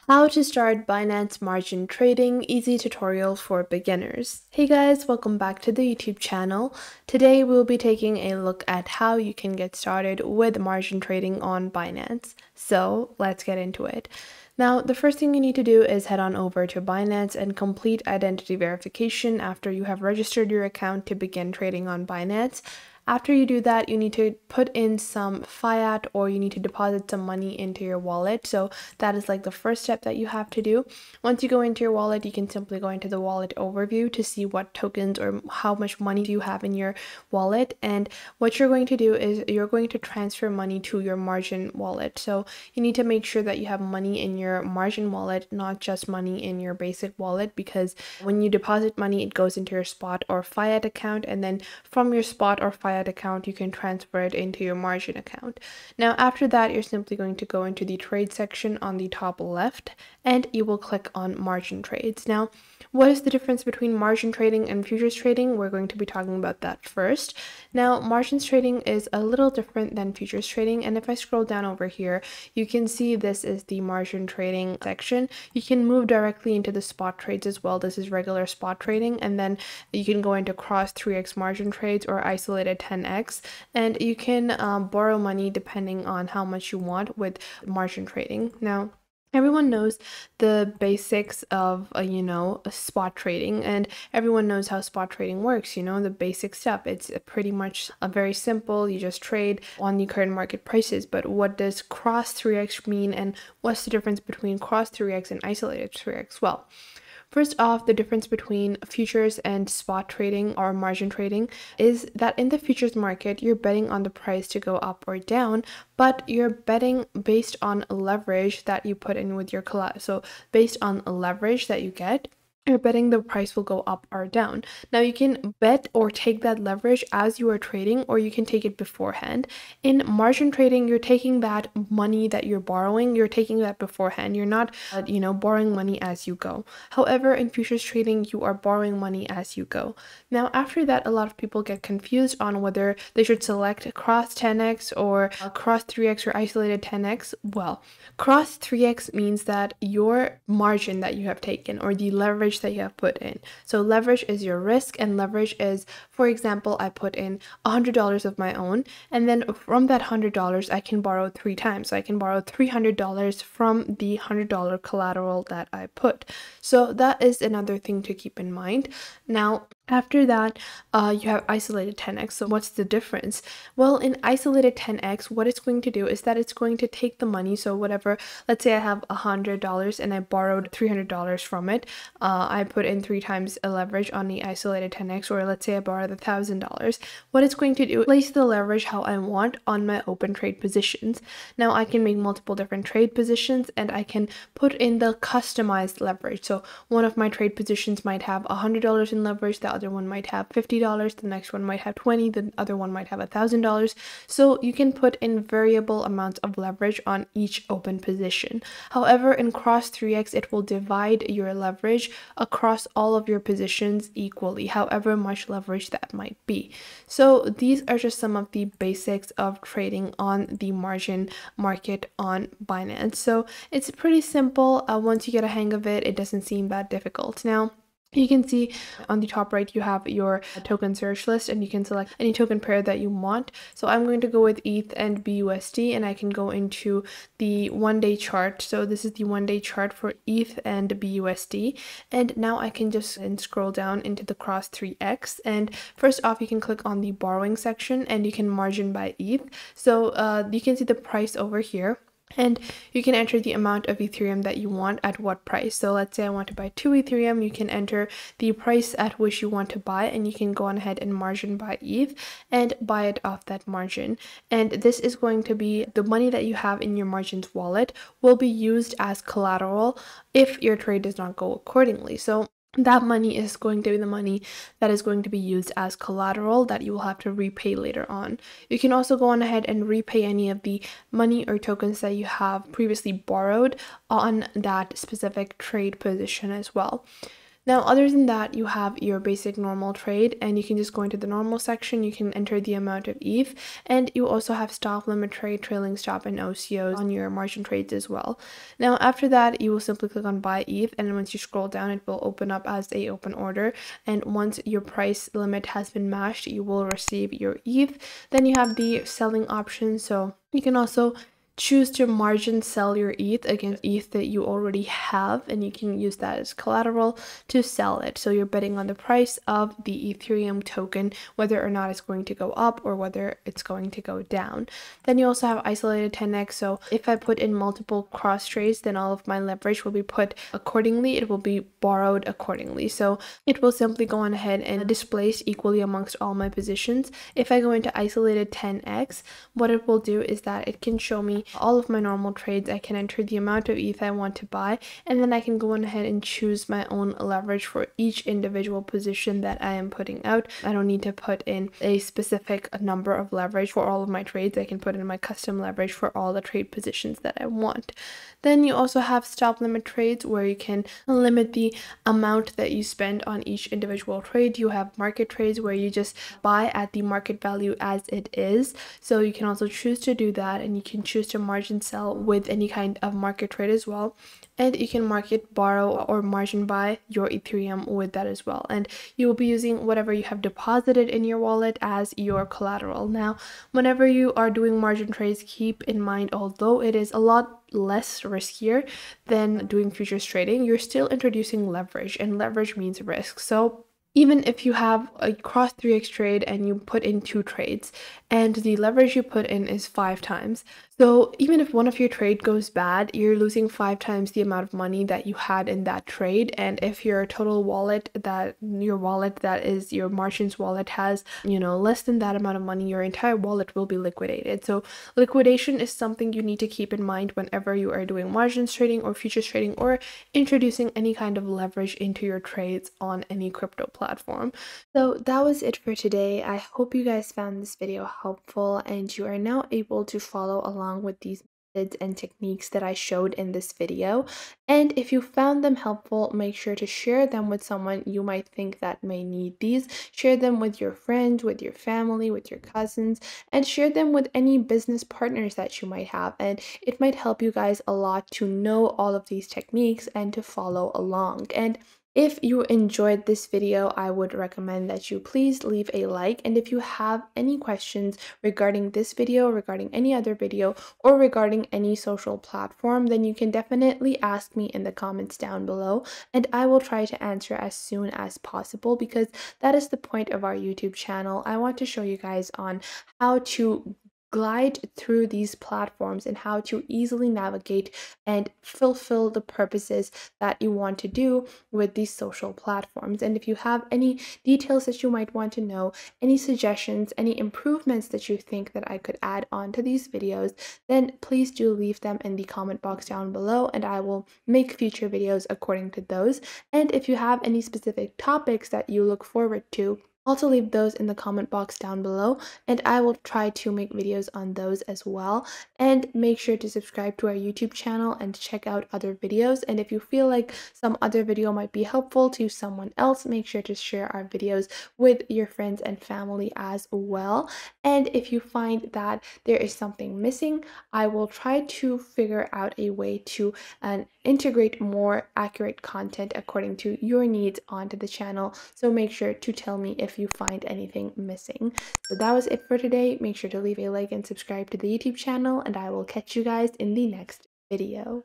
How to start Binance margin trading, easy tutorial for beginners. Hey guys, welcome back to the YouTube channel. Today we'll be taking a look at how you can get started with margin trading on Binance. So let's get into it. Now, the first thing you need to do is head on over to Binance and complete identity verification after you have registered your account to begin trading on Binance. After you do that, you need to put in some fiat or you need to deposit some money into your wallet. So that is like the first step that you have to do. Once you go into your wallet, you can simply go into the wallet overview to see what tokens or how much money you have in your wallet. And what you're going to do is you're going to transfer money to your margin wallet. So you need to make sure that you have money in your margin wallet, not just money in your basic wallet, because when you deposit money, it goes into your spot or fiat account, and then from your spot or fiat account you can transfer it into your margin account. Now after that, you're simply going to go into the trade section on the top left and you will click on margin trades. Now, what is the difference between margin trading and futures trading? We're going to be talking about that first. Now, margins trading is a little different than futures trading, and if I scroll down over here, you can see this is the margin trading section. You can move directly into the spot trades as well. This is regular spot trading, and then you can go into cross 3x margin trades or isolated 10x, and you can borrow money depending on how much you want with margin trading. Now, everyone knows the basics of, spot trading, and everyone knows how spot trading works, the basic stuff. It's pretty much very simple. You just trade on the current market prices. But what does cross 3x mean, and what's the difference between cross 3x and isolated 3x? Well, first off, the difference between futures and spot trading or margin trading is that in the futures market, you're betting on the price to go up or down, but you're betting based on leverage that you put in with your collateral. So based on leverage that you get, you're betting the price will go up or down. Now, you can bet or take that leverage as you are trading, or you can take it beforehand. In margin trading, you're taking that money that you're borrowing, you're taking that beforehand. You're not, borrowing money as you go. However, in futures trading, you are borrowing money as you go. Now, after that, a lot of people get confused on whether they should select cross 10x or cross 3x or isolated 10x. Well, cross 3x means that your margin that you have taken or the leverage that you have put in. So leverage is your risk, and leverage is, for example, I put in $100 of my own, and then from that $100 I can borrow 3 times. So I can borrow $300 from the $100 collateral that I put. So that is another thing to keep in mind. Now, after that, you have isolated 10x. So what's the difference? Well, in isolated 10x, what it's going to do is that it's going to take the money. So whatever, let's say I have $100 and I borrowed $300 from it. I put in 3 times a leverage on the isolated 10x, or let's say I borrowed $1,000. What it's going to do is place the leverage how I want on my open trade positions. Now I can make multiple different trade positions, and I can put in the customized leverage. So one of my trade positions might have $100 in leverage, the other one might have $50, the next one might have $20, the other one might have $1,000. So you can put in variable amounts of leverage on each open position. However, in cross 3x, it will divide your leverage across all of your positions equally, however much leverage that might be. So these are just some of the basics of trading on the margin market on Binance. So it's pretty simple. Once you get a hang of it, it doesn't seem that difficult. Now, you can see on the top right, you have your token search list, and you can select any token pair that you want. So I'm going to go with ETH and BUSD, and I can go into the 1-day chart. So this is the 1-day chart for ETH and BUSD. And now I can just scroll down into the cross 3x. And first off, you can click on the borrowing section and you can margin by ETH. So you can see the price over here. And you can enter the amount of Ethereum that you want at what price. So let's say I want to buy 2 Ethereum. You can enter the price at which you want to buy, and you can go on ahead and margin buy ETH and buy it off that margin. And this is going to be the money that you have in your margins wallet will be used as collateral if your trade does not go accordingly. So that money is going to be the money that is going to be used as collateral that you will have to repay later on. You can also go on ahead and repay any of the money or tokens that you have previously borrowed on that specific trade position as well. Now, other than that, you have your basic normal trade, and you can just go into the normal section. You can enter the amount of ETH, and you also have stop, limit trade, trailing stop, and OCOs on your margin trades as well. Now, after that, you will simply click on buy ETH, and once you scroll down, it will open up as a open order. And once your price limit has been matched, you will receive your ETH. Then you have the selling option, so you can also choose to margin sell your ETH against ETH that you already have, and you can use that as collateral to sell it. So you're betting on the price of the Ethereum token, whether or not it's going to go up or whether it's going to go down. Then you also have isolated 10x. So if I put in multiple cross trades, then all of my leverage will be put accordingly. It will be borrowed accordingly. So it will simply go on ahead and displace equally amongst all my positions. If I go into isolated 10x, what it will do is that it can show me all of my normal trades. I can enter the amount of ETH I want to buy, and then I can go on ahead and choose my own leverage for each individual position that I am putting out. I don't need to put in a specific number of leverage for all of my trades. I can put in my custom leverage for all the trade positions that I want. Then you also have stop limit trades, where you can limit the amount that you spend on each individual trade. You have market trades, where you just buy at the market value as it is. So you can also choose to do that, and you can choose to margin sell with any kind of market trade as well. And you can market borrow or margin buy your Ethereum with that as well. And you will be using whatever you have deposited in your wallet as your collateral. Now, whenever you are doing margin trades, keep in mind, although it is a lot less riskier than doing futures trading, you're still introducing leverage, and leverage means risk. So even if you have a cross 3x trade and you put in 2 trades and the leverage you put in is 5 times, so even if one of your trade goes bad, you're losing 5 times the amount of money that you had in that trade. And if your total wallet, that is your margins wallet, has, less than that amount of money, your entire wallet will be liquidated. So liquidation is something you need to keep in mind whenever you are doing margins trading or futures trading or introducing any kind of leverage into your trades on any crypto platform. So that was it for today. I hope you guys found this video helpful and you are now able to follow along with these methods and techniques that I showed in this video. And if you found them helpful, make sure to share them with someone you might think that may need these. Share them with your friends, with your family, with your cousins, and share them with any business partners that you might have. And it might help you guys a lot to know all of these techniques and to follow along. And if you enjoyed this video, I would recommend that you please leave a like. And if you have any questions regarding this video, regarding any other video, or regarding any social platform, then you can definitely ask me in the comments down below, and I will try to answer as soon as possible, because that is the point of our YouTube channel. I want to show you guys on how to glide through these platforms and how to easily navigate and fulfill the purposes that you want to do with these social platforms. And if you have any details that you might want to know, any suggestions, any improvements that you think that I could add on to these videos, then please do leave them in the comment box down below, and I will make future videos according to those. And if you have any specific topics that you look forward to, also leave those in the comment box down below, and I will try to make videos on those as well. And make sure to subscribe to our YouTube channel and check out other videos. And if you feel like some other video might be helpful to someone else, make sure to share our videos with your friends and family as well. And if you find that there is something missing, I will try to figure out a way to integrate more accurate content according to your needs onto the channel. So make sure to tell me if you find anything missing. So that was it for today. Make sure to leave a like and subscribe to the YouTube channel, and I will catch you guys in the next video.